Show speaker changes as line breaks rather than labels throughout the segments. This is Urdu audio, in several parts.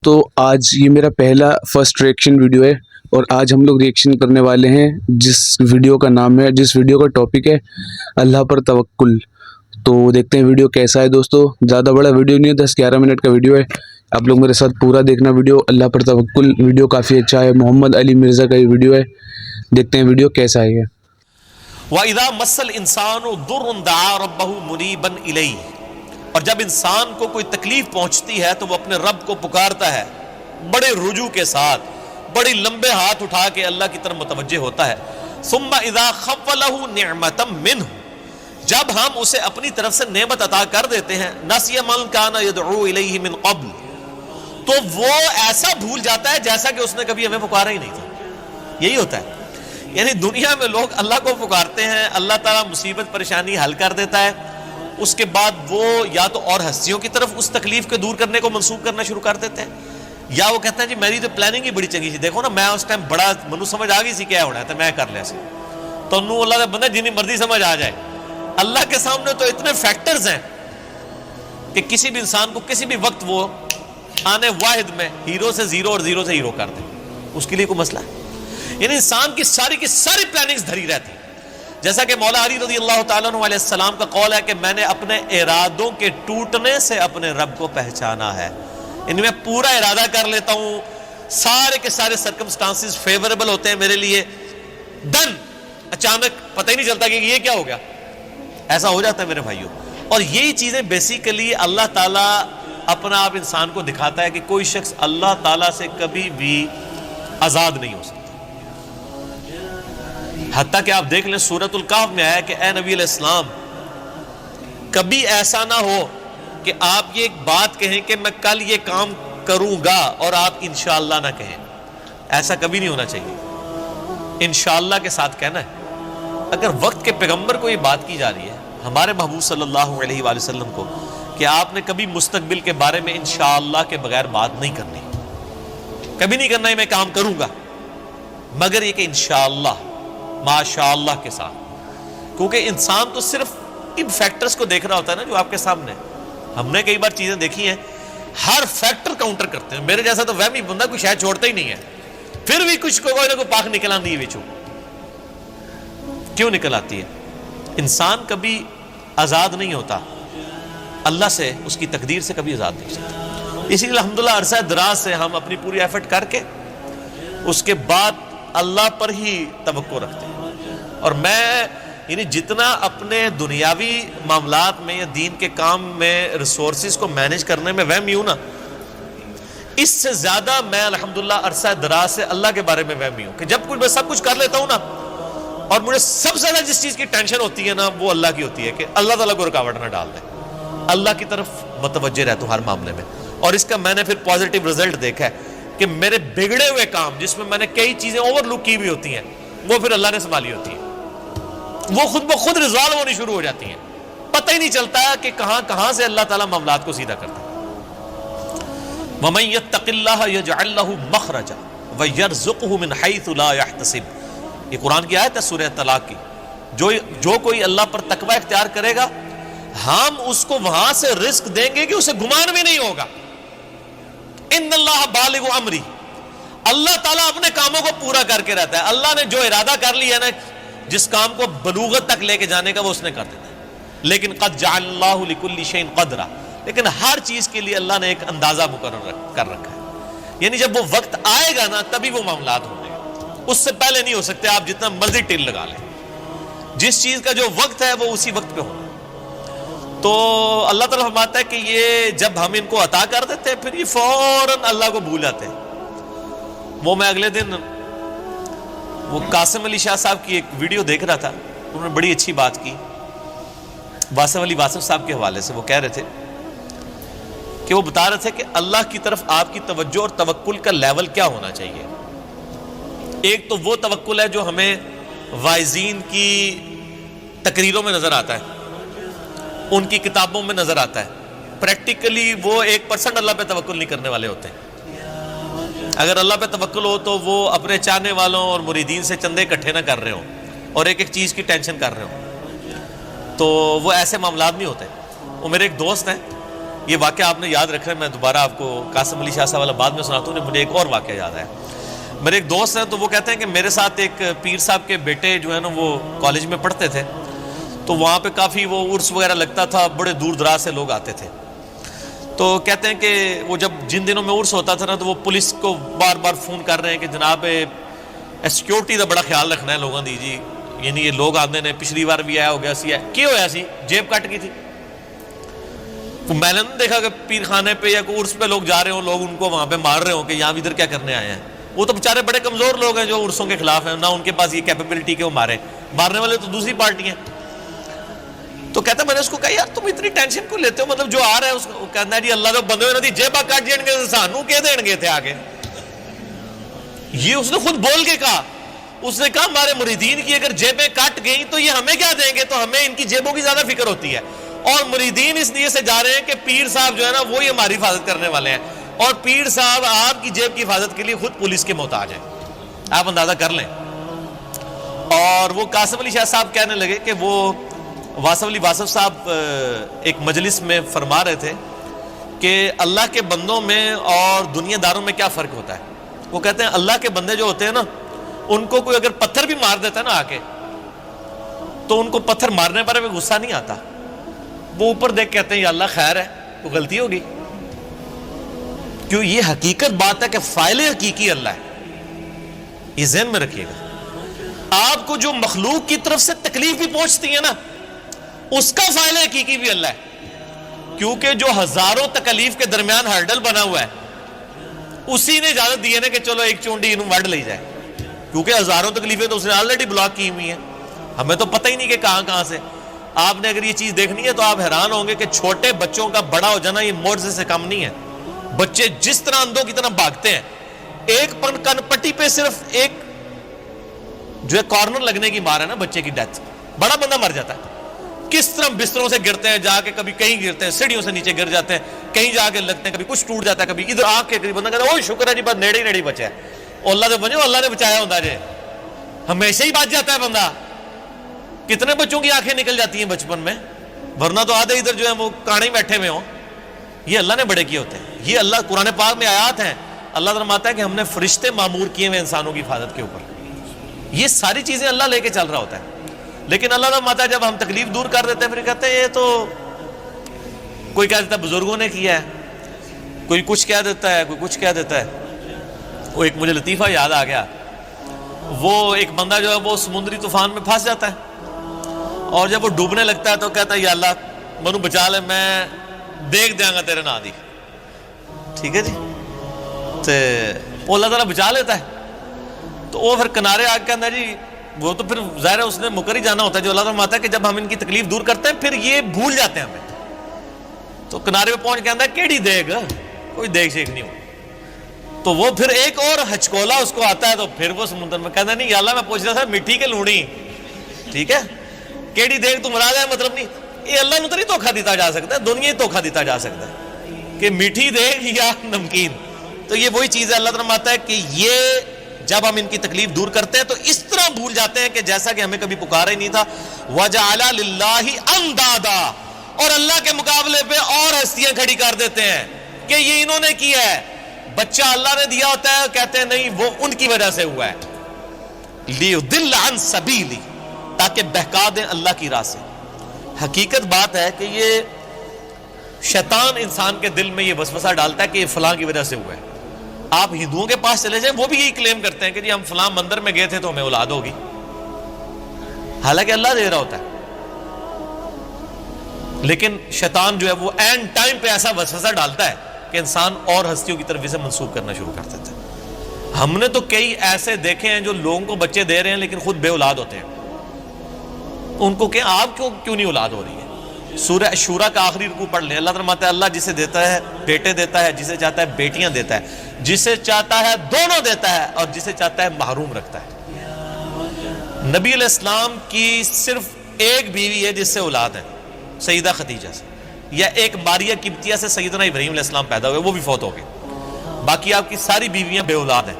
دوستو آج یہ میرا پہلا فرسٹ ریئیکشن ویڈیو ہے اور آج ہم لوگ ریئیکشن کرنے والے ہیں جس ویڈیو کا نام ہے جس ویڈیو کا ٹاپک ہے اللہ پر توکل۔ تو دیکھتے ہیں ویڈیو کیسا ہے دوستو۔ زیادہ بڑا ویڈیو نہیں ہے، 10-11 منٹ کا ویڈیو ہے، آپ لوگ میرے ساتھ پورا دیکھنا ویڈیو اللہ پر توکل۔ ویڈیو کافی اچھا ہے، محمد علی مرزا کا یہ ویڈیو ہے، دیکھتے ہیں ویڈیو کیسا ہے۔
وَإِذَا مَسَّ الْإِنسَانُ ضُرٌّ دَعَا رَبَّهُ مُنِيبًا إِلَيْهِ، اور جب انسان کو کوئی تکلیف پہنچتی ہے تو وہ اپنے رب کو پکارتا ہے بڑے رجوع کے ساتھ، بڑی لمبے ہاتھ اٹھا کے اللہ کی طرف متوجہ ہوتا ہے۔ ثُمَّ إِذَا خَوَّلَهُ نِعْمَةً مِّنْهُ، جب ہم اسے اپنی طرف سے نعمت عطا کر دیتے ہیں، نَسِيَ مَن كَانَ يَدْعُو إِلَيْهِ مِن قَبْلُ، تو وہ ایسا بھول جاتا ہے جیسا کہ اس نے کبھی ہمیں پکارا ہی نہیں تھا۔ یہی ہوتا ہے، یعنی دنیا میں لوگ اللہ کو پکارتے ہیں، اللہ تعالیٰ مصیبت پریشانی حل کر دیتا ہے، اس کے بعد وہ یا تو اور ہستیوں کی طرف اس تکلیف کو دور کرنے کو منسوخ کرنا شروع کر دیتے ہیں، یا وہ کہتے ہیں جی میری تو پلاننگ ہی بڑی چنگی سی، دیکھو نا میں اس ٹائم بڑا منو سمجھ آ گئی سی کیا ہونا ہے تو میں کر لیا سی، تو انہوں اللہ کا بندہ جنہیں مرضی سمجھ آ جائے۔ اللہ کے سامنے تو اتنے فیکٹرز ہیں کہ کسی بھی انسان کو کسی بھی وقت وہ آنے واحد میں ہیرو سے زیرو اور زیرو سے ہیرو کر دے، اس کے لیے کوئی مسئلہ ہے؟ یعنی انسان کی ساری پلاننگز دھری رہتی ہیں، جیسا کہ مولا علی رضی اللہ تعالیٰ عنہ علیہ السلام کا قول ہے کہ میں نے اپنے ارادوں کے ٹوٹنے سے اپنے رب کو پہچانا ہے، ان میں پورا ارادہ کر لیتا ہوں، سارے کے سارے سرکمسٹانسز فیوریبل ہوتے ہیں میرے لیے، ڈن، اچانک پتہ ہی نہیں چلتا کہ یہ کیا ہو گیا، ایسا ہو جاتا ہے میرے بھائیوں۔ اور یہی چیزیں بیسیکلی اللہ تعالیٰ اپنا آپ انسان کو دکھاتا ہے کہ کوئی شخص اللہ تعالیٰ سے کبھی بھی آزاد نہیں ہو سکتا۔ حتیٰ کہ آپ دیکھ لیں سورۃ الکہف میں آیا کہ اے نبی علیہ السلام کبھی ایسا نہ ہو کہ آپ یہ ایک بات کہیں کہ میں کل یہ کام کروں گا اور آپ انشاءاللہ نہ کہیں، ایسا کبھی نہیں ہونا چاہیے، انشاءاللہ کے ساتھ کہنا ہے۔ اگر وقت کے پیغمبر کو یہ بات کی جا رہی ہے ہمارے محبوب صلی اللہ علیہ وآلہ وسلم کو کہ آپ نے کبھی مستقبل کے بارے میں انشاءاللہ کے بغیر بات نہیں کرنی، کبھی نہیں کرنا ہے میں کام کروں گا، مگر یہ کہ انشاءاللہ ماشاءاللہ کے ساتھ، کیونکہ انسان تو صرف ان فیکٹرز کو دیکھ رہا ہوتا ہے نا جو آپ کے سامنے۔ ہم نے کئی بار چیزیں دیکھی ہیں، ہر فیکٹر کاؤنٹر کرتے ہیں، میرے جیسا تو وہمی بندہ کوئی شاید چھوڑتا ہی نہیں ہے، پھر بھی کچھ کوئی نہ کوئی پاک نکل آتی ہے بیچو، کیوں نکل آتی ہے؟ انسان کبھی آزاد نہیں ہوتا اللہ سے، اس کی تقدیر سے کبھی آزاد نہیں ہو سکتا۔ اسی لیے الحمدللہ عرصہ دراز سے ہم اپنی پوری ایفرٹ کر کے اس کے بعد اللہ پر ہی توقع رکھتے ہیں، اور میں یعنی جتنا اپنے دنیاوی معاملات میں یا دین کے کام میں ریسورسز کو مینیج کرنے میں وہمی ہوں نا، اس سے زیادہ میں الحمدللہ عرصہ دراز سے اللہ کے بارے میں وہمی ہوں کہ جب کچھ میں سب کچھ کر لیتا ہوں نا، اور مجھے سب سے زیادہ جس چیز کی ٹینشن ہوتی ہے نا وہ اللہ کی ہوتی ہے کہ اللہ تعالیٰ کو رکاوٹ نہ ڈال دے، اللہ کی طرف متوجہ رہتا ہوں ہر معاملے میں۔ اور اس کا میں نے پھر پازیٹیو رزلٹ دیکھا ہے کہ میرے بگڑے ہوئے کام جس میں میں نے کئی چیزیں اوور لک کی ہوئی ہوتی ہیں وہ پھر اللہ نے سنبھالی ہوتی ہیں، وہ خود بخود ریزالو ہونی شروع ہو جاتی ہیں، پتہ ہی نہیں چلتا کہ کہاں سے اللہ تعالیٰ معاملات کو سیدھا کرتا ہے۔ وَمَن يَتَّقِ اللَّهَ يَجْعَل لَّهُ مَخْرَجًا وَيَرْزُقْهُ مِنْ حَيْثُ لَا يَحْتَسِبُ، یہ قرآن کی آیت ہے سورہ طلاق کی، جو کوئی اللہ پر تقوی اختیار کرے گا ہم اس کو وہاں سے رزق دیں گے کہ اسے گمان بھی نہیں ہوگا۔ ان اللہ بالغ امری، اللہ تعالیٰ اپنے کاموں کو پورا کر کے رہتا ہے، اللہ نے جو ارادہ کر لیا ہے نا جس کام کو بلوغت تک لے کے جانے کا وہ اس نے کر دیتا ہے، لیکن قد جعل اللہ لکل شیء قدرا، لیکن ہر چیز کے لیے اللہ نے ایک اندازہ مقرر کر رکھا ہے، یعنی جب وہ وقت آئے گا نا تبھی وہ معاملات ہوں گے، اس سے پہلے نہیں ہو سکتے، آپ جتنا مرضی ٹل لگا لیں، جس چیز کا جو وقت ہے وہ اسی وقت پہ ہونا۔ تو اللہ تعالیٰ فرماتا ہے کہ یہ جب ہم ان کو عطا کر دیتے ہیں پھر یہ فوراً اللہ کو بھول جاتے ہیں۔ وہ میں اگلے دن وہ قاسم علی شاہ صاحب کی ایک ویڈیو دیکھ رہا تھا، انہوں نے بڑی اچھی بات کی واصف علی واصف صاحب کے حوالے سے، وہ کہہ رہے تھے کہ وہ بتا رہے تھے کہ اللہ کی طرف آپ کی توجہ اور توکل کا لیول کیا ہونا چاہیے۔ ایک تو وہ توکل ہے جو ہمیں واعظین کی تقریروں میں نظر آتا ہے، ان کی کتابوں میں نظر آتا ہے، پریکٹیکلی وہ 1% اللہ پہ توکل نہیں کرنے والے ہوتے ہیں۔ اگر اللہ پہ توکل ہو تو وہ اپنے چاہنے والوں اور مریدین سے چندے اکٹھے نہ کر رہے ہوں اور ایک ایک چیز کی ٹینشن کر رہے ہوں، تو وہ ایسے معاملات نہیں ہوتے۔ وہ میرے ایک دوست ہیں، یہ واقعہ آپ نے یاد رکھنا ہے، میں دوبارہ آپ کو قاسم علی شاہ صاحب والا بعد میں سناتا ہوں، مجھے ایک اور واقعہ یاد آیا۔ میرے ایک دوست ہیں تو وہ کہتے ہیں کہ میرے ساتھ ایک پیر صاحب کے بیٹے جو ہے نا وہ کالج میں پڑھتے تھے، تو وہاں پہ کافی وہ عرس وغیرہ لگتا تھا، بڑے دور دراز سے لوگ آتے تھے۔ تو کہتے ہیں کہ وہ جب جن دنوں میں عرس ہوتا تھا نا تو وہ پولیس کو بار بار فون کر رہے ہیں کہ جناب سیکیورٹی کا بڑا خیال رکھنا ہے لوگوں دی جی، یعنی یہ لوگ آتے ہیں، پچھلی بار بھی آیا ہو گیا سی ہے، کیوں ہوا سی؟ جیب کٹ گئی تھی۔ میں نے دیکھا کہ پیر خانے پہ یا کوئی عرس پہ لوگ جا رہے ہوں، لوگ ان کو وہاں پہ مار رہے ہوں کہ یہاں ادھر کیا کرنے آئے ہیں۔ وہ تو بیچارے بڑے کمزور لوگ ہیں جو عرسوں کے خلاف ہیں، نہ ان کے پاس یہ کیپیبلٹی کہ وہ مارنے والے تو دوسری پارٹی ہیں۔ تو کہتا ہے میں نے اس کو کہا یار تم اتنی ٹینشن کیوں لیتے ہو، مطلب جو آ رہا ہے اس کو کہنا ہے جی اللہ تو بندے ہوئے جیبا کٹ جائیں گے سانو کہ دیں گے تھے آگے۔ یہ اس نے خود بول کے کہا، اس نے کہا ہمارے مریدین کی اگر جیبیں کٹ گئیں تو یہ ہمیں کیا دیں گے، تو ہمیں ان کی جیبوں کی زیادہ فکر ہوتی ہے، اور مریدین اس لیے سے جا رہے ہیں کہ پیر صاحب جو ہے نا وہی ہماری حفاظت کرنے والے ہیں، اور پیر صاحب آپ کی جیب کی حفاظت کے لیے خود پولیس کے محتاج ہیں، آپ اندازہ کر لیں۔ اور وہ قاسم علی شاہ صاحب کہنے لگے کہ وہ واصف علی واصف صاحب ایک مجلس میں فرما رہے تھے کہ اللہ کے بندوں میں اور دنیا داروں میں کیا فرق ہوتا ہے۔ وہ کہتے ہیں اللہ کے بندے جو ہوتے ہیں نا ان کو کوئی اگر پتھر بھی مار دیتا ہے نا آ کے، تو ان کو پتھر مارنے پر بھی غصہ نہیں آتا، وہ اوپر دیکھ کہتے ہیں یا اللہ خیر ہے، وہ غلطی ہوگی، کیوں یہ حقیقت بات ہے کہ فاعل حقیقی اللہ ہے، یہ ذہن میں رکھیے گا۔ آپ کو جو مخلوق کی طرف سے تکلیف بھی پہنچتی ہے نا اس کا فاعل حقیقی بھی اللہ ہے، کیونکہ جو ہزاروں تکلیف کے درمیان ہرڈل بنا ہوا ہے اسی نے اجازت دی ہے نا کہ چلو ایک چونڈی انہوں وڈ لی جائے، کیونکہ ہزاروں تکلیفیں تو اس نے آلریڈی بلاک کی ہوئی ہیں، ہمیں تو پتہ ہی نہیں کہ کہاں کہاں سے۔ آپ نے اگر یہ چیز دیکھنی ہے تو آپ حیران ہوں گے کہ چھوٹے بچوں کا بڑا ہو جانا یہ معجزے سے کم نہیں ہے۔ بچے جس طرح اندھوں کی طرح بھاگتے ہیں، ایک کن پٹی پہ صرف ایک جو ہے کارنر لگنے کی مار ہے نا بچے کی ڈیتھ، بڑا بندہ مر جاتا ہے۔ کس طرح بستروں سے گرتے ہیں، جا کے کبھی کہیں گرتے ہیں، سیڑھیوں سے نیچے گر جاتے ہیں، کہیں جا کے لگتے ہیں، کبھی کچھ ٹوٹ جاتا ہے، کبھی ادھر آ کے بندہ کہتا ہے اوہ شکر ہے جی بس نیڑے ہی بچا ہے، اور اللہ سے بنو اللہ نے بچایا ہوتا ہے، ہمیشہ ہی بچ جاتا ہے بندہ۔ کتنے بچوں کی آنکھیں نکل جاتی ہیں بچپن میں، ورنہ تو آدھے ادھر جو ہے وہ کانے بیٹھے ہوئے ہوں، یہ اللہ نے بڑے کیے ہوتے ہیں۔ یہ اللہ قرآن پاک میں آیات ہیں، اللہ فرماتا ہے کہ ہم نے فرشتے معمور کیے ہوئے انسانوں کی حفاظت کے اوپر، یہ ساری چیزیں اللہ لے کے چل رہا ہوتا ہے۔ لیکن اللہ فرماتا ہے جب ہم تکلیف دور کر دیتے ہیں پھر کہتے ہیں یہ تو کوئی کہہ دیتا ہے بزرگوں نے کیا ہے، کوئی کچھ کہہ دیتا ہے، کوئی کچھ کہہ دیتا ہے۔ وہ ایک مجھے لطیفہ یاد آ گیا، وہ ایک بندہ جو ہے وہ سمندری طوفان میں پھنس جاتا ہے، اور جب وہ ڈوبنے لگتا ہے تو کہتا ہے یا اللہ منو بچا لے، میں دیکھ دیا گا تیرے نام دی، ٹھیک ہے جی، تو وہ اللہ تعالیٰ بچا لیتا ہے۔ تو وہ پھر کنارے آ کے کہتا ہے جی وہ تو پھر ظاہر ہے اس نے مکر ہی جانا ہوتا ہے، جو اللہ تعالیٰ ہے کہ جب ہم ان کی تکلیف دور کرتے ہیں پھر یہ بھول جاتے ہیں ہمیں۔ تو کنارے پہ پہنچ کے کہتا ہے کیڑی دیکھ، کوئی دیکھ شیک نہیں ہو۔ تو وہ پھر ایک اور ہچکولا اس کو آتا ہے، تو پھر وہ سمندر میں کہتا ہے نہیں یا اللہ میں پوچھ رہا تھا میٹھی کے لونی، ٹھیک ہے، کیڑی دیکھ تو مراد ہے مطلب نہیں، یہ اللہ نے تو نہیں دھوکھا دیتا جا سکتا ہے، دنیا ہی دھوکھا دیتا جا سکتا ہے کہ میٹھی دیکھ یا نمکین۔ تو یہ وہی چیز ہے، اللہ تعالیٰ فرماتا ہے کہ یہ جب ہم ان کی تکلیف دور کرتے ہیں تو اس طرح بھول جاتے ہیں کہ جیسا کہ ہمیں کبھی پکارا ہی نہیں تھا۔ وَجَعَلَ لِلَّهِ أَنْدَادًا، اور اللہ کے مقابلے پہ اور ہستیاں کھڑی کر دیتے ہیں کہ یہ انہوں نے کیا ہے۔ بچہ اللہ نے دیا ہوتا ہے، کہتے ہیں نہیں وہ ان کی وجہ سے ہوا ہے، لِيُضِلَّ عَنْ سَبِيلِهِ، تاکہ بہکا دیں اللہ کی راہ سے۔ حقیقت بات ہے کہ یہ شیطان انسان کے دل میں یہ وسوسہ ڈالتا ہے کہ یہ فلاں کی وجہ سے ہوا ہے۔ آپ ہندوؤں کے پاس چلے جائیں وہ بھی یہی کلیم کرتے ہیں کہ جی ہم فلاں مندر میں گئے تھے تو ہمیں اولاد ہوگی، حالانکہ اللہ دے رہا ہوتا ہے۔ لیکن شیطان جو ہے وہ اینڈ ٹائم پہ ایسا وسوسہ ڈالتا ہے کہ انسان اور ہستیوں کی طرف اسے منسوخ کرنا شروع کر دیتا ہے۔ ہم نے تو کئی ایسے دیکھے ہیں جو لوگوں کو بچے دے رہے ہیں لیکن خود بے اولاد ہوتے ہیں، ان کو کہ آپ کیوں نہیں اولاد ہو رہی ہے۔ سورہ شورا کا آخری رکوع پڑھ لیں، اللہ فرماتا ہے اللہ جسے دیتا ہے بیٹے دیتا ہے، جسے چاہتا ہے بیٹیاں دیتا ہے، جسے چاہتا ہے دونوں دیتا ہے، اور جسے چاہتا ہے محروم رکھتا ہے۔ نبی علیہ السلام کی صرف ایک بیوی ہے جس سے اولاد ہے، سیدہ خدیجہ سے، یا ایک ماریہ قبطیہ سے سیدنا ابراہیم علیہ السلام پیدا ہوئے، وہ بھی فوت ہو گئے، باقی آپ کی ساری بیویاں بے اولاد ہیں۔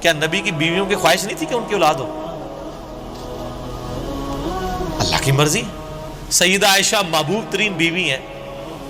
کیا نبی کی بیویوں کی خواہش نہیں تھی کہ ان کی اولاد ہو؟ اللہ کی مرضی۔ سیدہ عائشہ محبوب ترین بیوی ہیں،